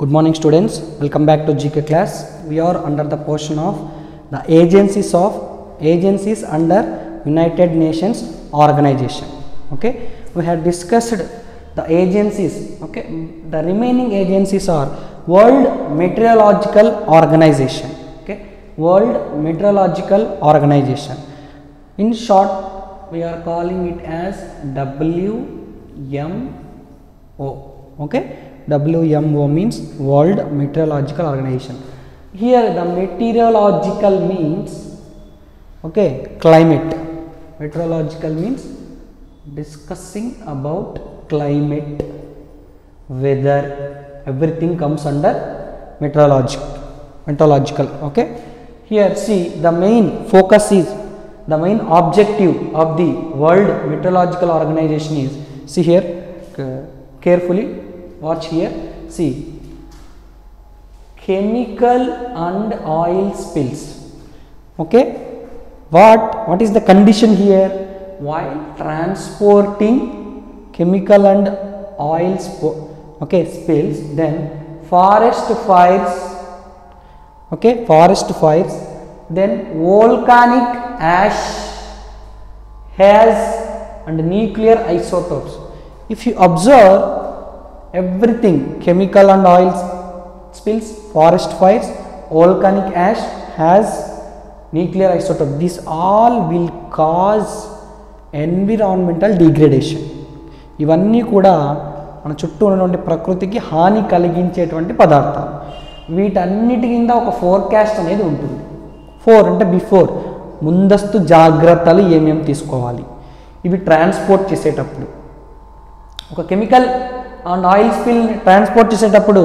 Good morning students, welcome back to GK class. We are under the portion of the agencies under United Nations organization. Okay, we have discussed the agencies. Okay, the remaining agencies are World Meteorological Organization. Okay, World Meteorological Organization. In short, we are calling it as WMO. Okay, WMO means World Meteorological Organization. Here the meteorological means, okay, climate. Meteorological means discussing about climate, weather, everything comes under meteorological. Okay, here see, the main focus is, the main objective of the World Meteorological Organization is, see here carefully, watch here, see, chemical and oil spills. Okay, what is the condition here? While transporting chemical and oil spills, then forest fires, then volcanic ash has and nuclear isotopes. If you observe everything, chemical and oil spills, forest fires, volcanic ash has nuclear isotope, these all will cause environmental degradation. ఇవన్నీ కూడా మన చుట్టూ ఉన్నటువంటి ప్రకృతికి హాని కలిగించేటువంటి పదార్థాలు. వీటన్నిటి కింద ఒక ఫోర్కాస్ట్ అనేది ఉంటుంది. 4 అంటే బిఫోర్, ముందస్తు జాగ్రత్తలు ఏమేమి తీసుకోవాలి. ఇవి ట్రాన్స్పోర్ట్ చేసేటప్పుడు, ఒక chemical and oil spill transport చేసేటప్పుడు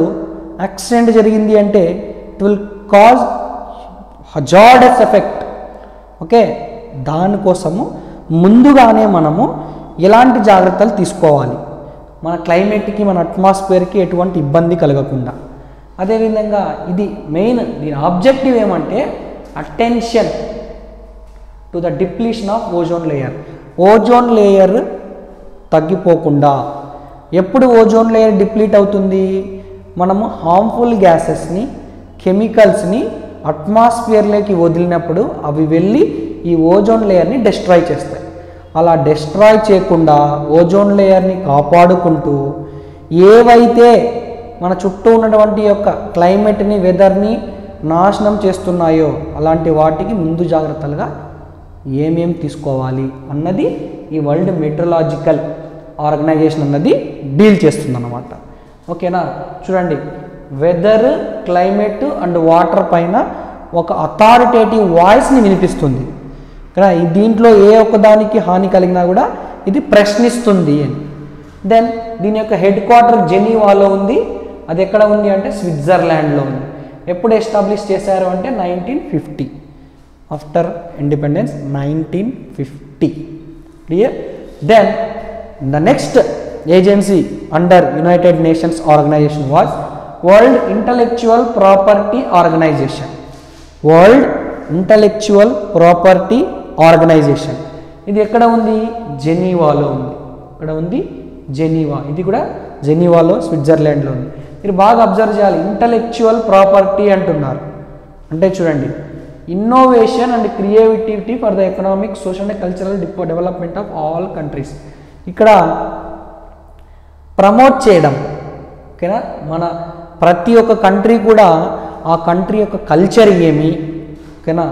యాక్సిడెంట్ జరిగింది అంటే it will cause hazardous effect. Okay, దానికోసము ముందుగానే మనము ఎలాంటి జాగ్రత్తలు తీసుకోవాలి, మన క్లైమేట్కి, మన అట్మాస్ఫియర్కి ఎటువంటి ఇబ్బంది కలగకుండా. అదేవిధంగా ఇది మెయిన్, దీని ఆబ్జెక్టివ్ ఏమంటే attention to the depletion of ozone layer. Ozone layer తగ్గిపోకుండా. ఎప్పుడు ఓజోన్ లేయర్ డిప్లీట్ అవుతుంది? మనము హార్మ్ఫుల్ గ్యాసెస్ని, కెమికల్స్ని అట్మాస్ఫియర్లోకి వదిలినప్పుడు అవి వెళ్ళి ఈ ఓజోన్ లేయర్ని డెస్ట్రాయ్ చేస్తాయి. అలా డెస్ట్రాయ్ చేయకుండా ఓజోన్ లేయర్ని కాపాడుకుంటూ ఏవైతే మన చుట్టూ ఉన్నటువంటి యొక్క క్లైమేట్ని, వెదర్ని నాశనం చేస్తున్నాయో అలాంటి వాటికి ముందు జాగ్రత్తలుగా ఏమేమి తీసుకోవాలి అన్నది ఈ వరల్డ్ మెట్రలాజికల్ ఆర్గనైజేషన్ అన్నది డీల్ చేస్తుంది అన్నమాట. ఓకేనా, చూడండి, వెదర్, క్లైమేట్ అండ్ వాటర్ పైన ఒక అథారిటేటివ్ వాయిస్ని వినిపిస్తుంది. కదా, దీంట్లో ఏ ఒక్కదానికి హాని కలిగినా కూడా ఇది ప్రశ్నిస్తుంది అని. దెన్ దీని యొక్క హెడ్ క్వార్టర్ జెనీవాలో ఉంది. అది ఎక్కడ ఉంది అంటే స్విట్జర్లాండ్లో ఉంది. ఎప్పుడు ఎస్టాబ్లిష్ చేశారు అంటే 1950, after independence 1950. Clear? Then the next agency under United Nations organization was World Intellectual Property Organization. World Intellectual Property Organization. ఇది ఎక్కడ ఉంది? జెనీవాలో ఉంది. ఇక్కడ ఉంది జెనీవా. ఇది కూడా జెనీవాలో, స్విట్జర్లాండ్లో ఉంది. మీరు బాగా అబ్జర్వ్ చేయాలి, ఇంటలెక్చువల్ ప్రాపర్టీ అంటున్నారు అంటే చూడండి, innovation and creativity for the economic, social and cultural development of all countries. ఇక్కడ ప్రమోట్ చేయడం. ఓకేనా, మన ప్రతి ఒక్క కంట్రీ కూడా ఆ కంట్రీ యొక్క కల్చర్ ఏమి, ఓకేనా,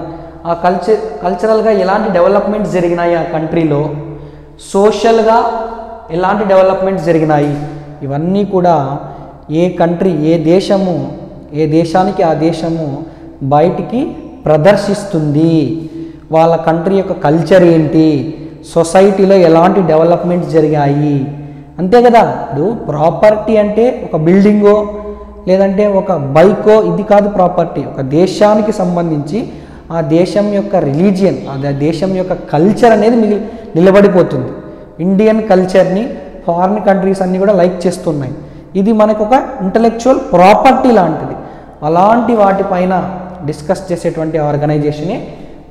ఆ కల్చరల్గా ఎలాంటి డెవలప్మెంట్స్ జరిగినాయి ఆ కంట్రీలో, సోషల్గా ఎలాంటి డెవలప్మెంట్స్ జరిగినాయి, ఇవన్నీ కూడా ఏ కంట్రీ, ఏ దేశానికి ఆ దేశము బయటికి ప్రదర్శిస్తుంది. వాళ్ళ కంట్రీ యొక్క కల్చర్ ఏంటి, సొసైటీలో ఎలాంటి డెవలప్మెంట్స్ జరిగాయి, అంతే కదా. ఇప్పుడు ప్రాపర్టీ అంటే ఒక బిల్డింగో లేదంటే ఒక బైకో ఇది కాదు ప్రాపర్టీ. ఒక దేశానికి సంబంధించి ఆ దేశం యొక్క రిలీజియన్, ఆ దేశం యొక్క కల్చర్ అనేది నిలబడిపోతుంది. ఇండియన్ కల్చర్ని ఫారిన్ కంట్రీస్ అన్నీ కూడా లైక్ చేస్తున్నాయి. ఇది మనకు ఒక ఇంటలెక్చువల్ ప్రాపర్టీ లాంటిది. అలాంటి వాటిపైన డిస్కస్ చేసేటువంటి ఆర్గనైజేషనే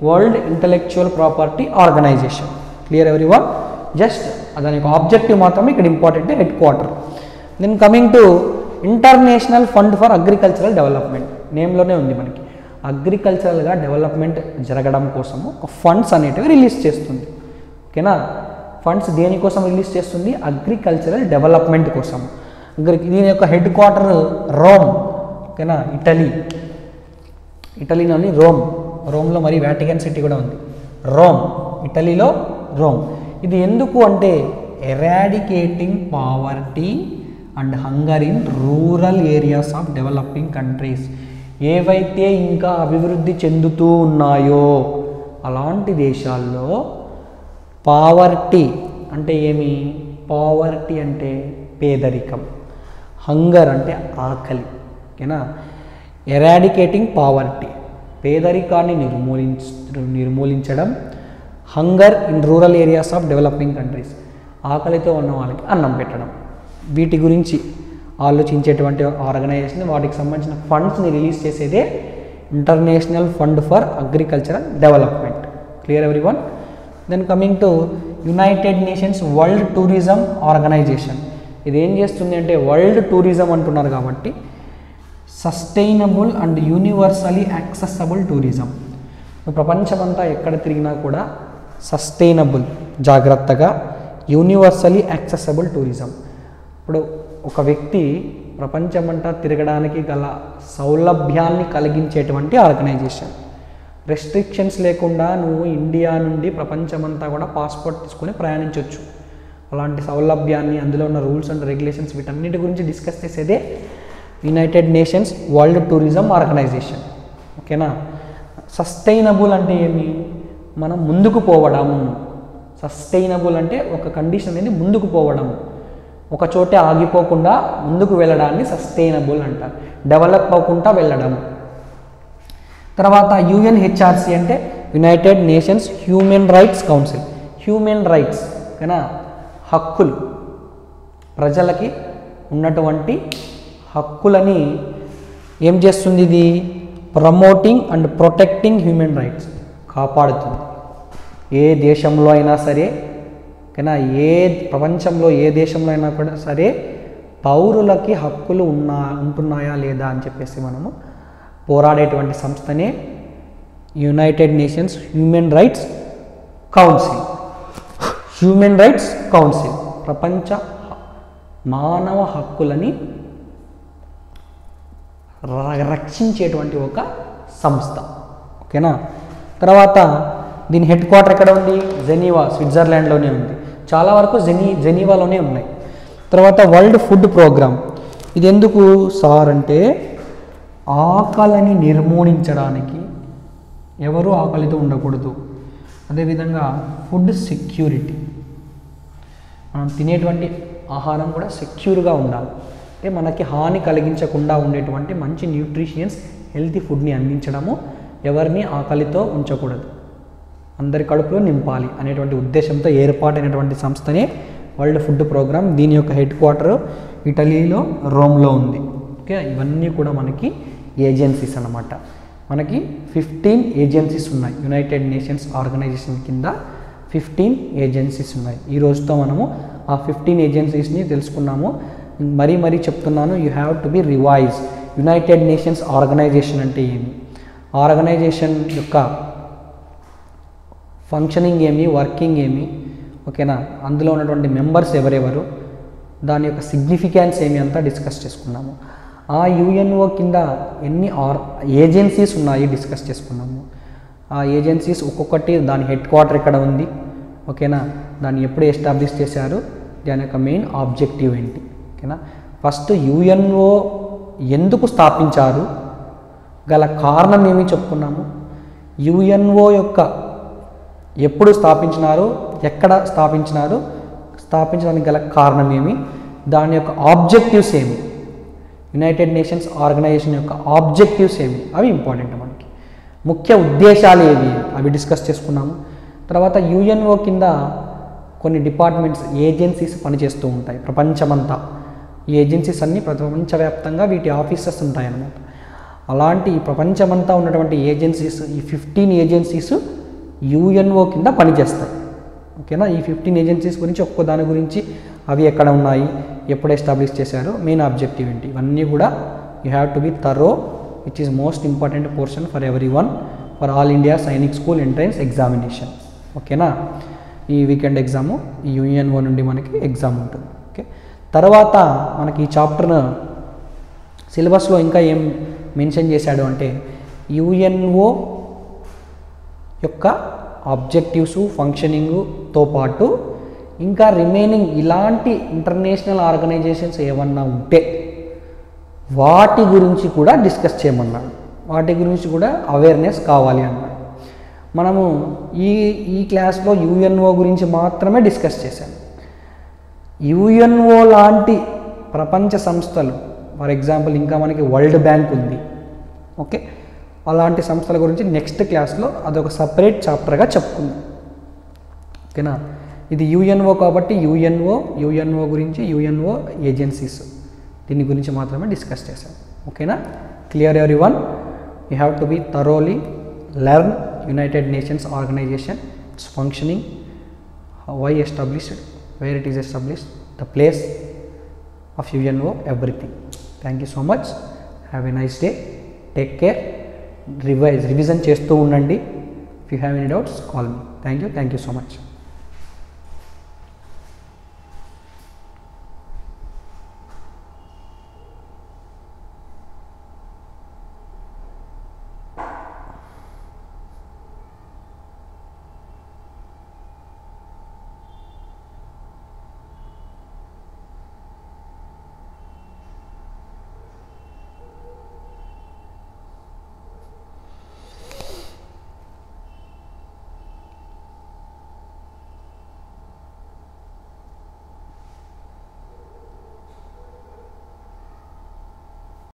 World Intellectual Property Organization. Clear everyone? Just దాని యొక్క ఆబ్జెక్టివ్ మాత్రమే ఇక్కడ important, headquarter. Then coming to International fund for agricultural Development, నేమ్లోనే ఉంది మనకి. అగ్రికల్చరల్గా డెవలప్మెంట్ జరగడం కోసము ఒక ఫండ్స్ అనేటివి రిలీజ్ చేస్తుంది. ఓకేనా, ఫండ్స్ దేనికోసం రిలీజ్ చేస్తుంది? అగ్రికల్చరల్ డెవలప్మెంట్ కోసం. దీని యొక్క హెడ్ క్వార్టర్ రోమ్. ఓకేనా, ఇటలీలోని రోమ్లో మరి వాటికన్ సిటీ కూడా ఉంది. ఇటలీలో రోమ్. ఇది ఎందుకు అంటే eradicating poverty and hunger in rural areas of developing countries. ఏవైతే ఇంకా అభివృద్ధి చెందుతూ ఉన్నాయో అలాంటి దేశాల్లో పావర్టీ అంటే ఏమి? పావర్టీ అంటే పేదరికం, హంగర్ అంటే ఆకలి. ఓకేనా, ఎరాడికేటింగ్ పావర్టీ పేదరికాన్ని నిర్మూలించడం, hunger in rural areas of developing countries ఆకలితో ఉన్న వాళ్ళకి అన్నం పెట్టడం. వీటి గురించి ఆలోచించేటువంటి ఆర్గనైజేషన్, వాటికి సంబంధించిన ఫండ్స్ని రిలీజ్ చేసేదే international fund for agricultural development. Clear everyone? Then coming to united nations world tourism organisation. ఇది ఏం చేస్తుంది అంటే వరల్డ్ టూరిజం అంటున్నారు కాబట్టి sustainable and universally accessible tourism. ప్రపంచమంతా ఎక్కడ తిరిగినా కూడా సస్టైనబుల్, జాగ్రత్తగా, యూనివర్సలీ యాక్సెసబుల్ టూరిజం. ఇప్పుడు ఒక వ్యక్తి ప్రపంచమంతా తిరగడానికి గల సౌలభ్యాన్ని కలిగించేటువంటి ఆర్గనైజేషన్. రెస్ట్రిక్షన్స్ లేకుండా నువ్వు ఇండియా నుండి ప్రపంచమంతా కూడా పాస్పోర్ట్ తీసుకొని ప్రయాణించవచ్చు. అలాంటి సౌలభ్యాన్ని, అందులో ఉన్న రూల్స్ అండ్ రెగ్యులేషన్స్, వీటన్నిటి గురించి డిస్కస్ చేసేదే united nations world tourism organisation. ఓకేనా, సస్టైనబుల్ అంటే ఏమి? మనం ముందుకు పోవడం. సస్టైనబుల్ అంటే ఒక కండిషన్ అనేది ముందుకు పోవడం, ఒక చోటే ఆగిపోకుండా ముందుకు వెళ్ళడాన్ని సస్టైనబుల్ అంటారు. డెవలప్ అవ్వకుండా వెళ్ళడం. తర్వాత యుఎన్హెచ్ఆర్సి అంటే United Nations Human rights Council. Human rights, ఓకేనా, హక్కులు, ప్రజలకి ఉన్నటువంటి హక్కులని ఏం చేస్తుంది? ఇది promoting and protecting human rights, కాపాడుతుంది. ఏ దేశంలో అయినా సరే, ఓకేనా, ప్రపంచంలో ఏ దేశంలో అయినా కూడా సరే పౌరులకి హక్కులు ఉంటున్నాయా లేదా అని చెప్పేసి మనము పోరాడేటువంటి సంస్థనే United Nations Human rights Council. Human rights council ప్రపంచ మానవ హక్కులని రక్షించేటువంటి ఒక సంస్థ. ఓకేనా, తర్వాత దీని హెడ్ క్వార్టర్ ఎక్కడ ఉంది? జెనీవా, స్విట్జర్లాండ్లోనే ఉంది. చాలా వరకు జెనీవాలోనే ఉన్నాయి. తర్వాత వరల్డ్ ఫుడ్ ప్రోగ్రామ్. ఇది ఎందుకు సార్ అంటే ఆకలిని నిర్మూలించడానికి, ఎవరు ఆకలితో ఉండకూడదు. అదేవిధంగా ఫుడ్ సెక్యూరిటీ, మనం తినేటువంటి ఆహారం కూడా సెక్యూర్గా ఉండాలి. అంటే మనకి హాని కలిగించకుండా ఉండేటువంటి మంచి న్యూట్రిషియన్స్ హెల్తీ ఫుడ్ని అందించడము, ఎవరిని ఆకలితో ఉంచకూడదు, అందరి కడుపులో నింపాలి అనేటువంటి ఉద్దేశంతో ఏర్పాటైనటువంటి సంస్థనే వరల్డ్ ఫుడ్ ప్రోగ్రామ్. దీని యొక్క హెడ్ క్వార్టర్ ఇటలీలో రోమ్లో ఉంది. ఓకే, ఇవన్నీ కూడా మనకి ఏజెన్సీస్ అన్నమాట. మనకి 15 ఏజెన్సీస్ ఉన్నాయి. యునైటెడ్ నేషన్స్ ఆర్గనైజేషన్ కింద 15 ఏజెన్సీస్ ఉన్నాయి. ఈ రోజుతో మనము ఆ 15 ఏజెన్సీస్ని తెలుసుకున్నాము. మరీ చెప్తున్నాను, you have to be revise. United nations organisation అంటే ఏమి, ఆర్గనైజేషన్ యొక్క ఫంక్షనింగ్ ఏమి, వర్కింగ్ ఏమి, ఓకేనా, అందులో ఉన్నటువంటి మెంబర్స్ ఎవరెవరు, దాని యొక్క సిగ్నిఫికెన్స్ ఏమి అంతా డిస్కస్ చేసుకున్నాము. ఆ యుఎన్ఓ కింద ఎన్ని ఏజెన్సీస్ ఉన్నాయి డిస్కస్ చేసుకున్నాము. ఆ ఏజెన్సీస్ ఒక్కొక్కటి దాని హెడ్ క్వార్టర్ ఎక్కడ ఉంది, ఓకేనా, దాన్ని ఎప్పుడు ఎస్టాబ్లిష్ చేశారు, దాని యొక్క మెయిన్ ఆబ్జెక్టివ్ ఏంటి. ఓకేనా, ఫస్ట్ యుఎన్ఓ ఎందుకు స్థాపించారు, గల కారణం ఏమి చెప్పుకున్నాము. యుఎన్ఓ యొక్క ఎప్పుడు స్థాపించినారు, ఎక్కడ స్థాపించినారు, స్థాపించడానికి గల కారణం ఏమి, దాని యొక్క ఆబ్జెక్టివ్స్ ఏమి, యునైటెడ్ నేషన్స్ ఆర్గనైజేషన్ యొక్క ఆబ్జెక్టివ్స్ ఏమి, అవి ఇంపార్టెంట్ మనకి. ముఖ్య ఉద్దేశాలు ఏవి అవి డిస్కస్ చేసుకున్నాము. తర్వాత యుఎన్ఓ కింద కొన్ని డిపార్ట్మెంట్స్, ఏజెన్సీస్ పనిచేస్తూ ఉంటాయి ప్రపంచమంతా. ఈ ఏజెన్సీస్ అన్నీ ప్రపంచవ్యాప్తంగా వీటి ఆఫీసెస్ ఉంటాయన్నమాట. అలాంటి ప్రపంచమంతా ఉన్నటువంటి ఏజెన్సీస్, ఈ 15 ఏజెన్సీస్ యుఎన్ఓ కింద పనిచేస్తాయి. ఓకేనా, ఈ 15 ఏజెన్సీస్ గురించి ఒక్కో దాని గురించి, అవి ఎక్కడ ఉన్నాయి, ఎప్పుడు ఎస్టాబ్లిష్ చేశారు, మెయిన్ ఆబ్జెక్టివ్ ఏంటి, ఇవన్నీ కూడా you have to B thorough, which is most important portion for every one for all India Sainik school entrance examination. ఓకేనా, ఈ వీకెండ్ ఎగ్జాము ఈ యూఎన్ఓ నుండి మనకి ఎగ్జామ్ ఉంటుంది. ఓకే, తర్వాత మనకి ఈ చాప్టర్ను సిలబస్లో ఇంకా ఏం మెన్షన్ చేశాడు అంటే యూఎన్ఓ యొక్క ఆబ్జెక్టివ్స్ ఫంక్షనింగ్తో పాటు ఇంకా రిమైనింగ్ ఇలాంటి ఇంటర్నేషనల్ ఆర్గనైజేషన్స్ ఏమన్నా ఉంటే వాటి గురించి కూడా డిస్కస్ చేయమన్నాడు, వాటి గురించి కూడా అవేర్నెస్ కావాలి అన్నాడు. మనము ఈ క్లాస్లో యూఎన్ఓ గురించి మాత్రమే డిస్కస్ చేశాను. యూఎన్ఓ లాంటి ప్రపంచ సంస్థలు, ఫర్ ఎగ్జాంపుల్ ఇంకా మనకి వరల్డ్ బ్యాంక్ ఉంది. ఓకే, అలాంటి సంస్థల గురించి నెక్స్ట్ క్లాస్లో అదొక సపరేట్ చాప్టర్గా చెప్పుకుందాం. ఓకేనా, ఇది యూఎన్ఓ కాబట్టి యూఎన్ఓ గురించి యూఎన్ఓ ఏజెన్సీస్ దీని గురించి మాత్రమే డిస్కస్ చేశాం. ఓకేనా, clear everyone, you have to be thoroughly learn united nations organisation, it's functioning, why established, where it is established, the place of UNO, everything. Thank you so much. Have a nice day. Take care. Revision చేస్తూ ఉండండి. If you have any doubts, call me. Thank you so much.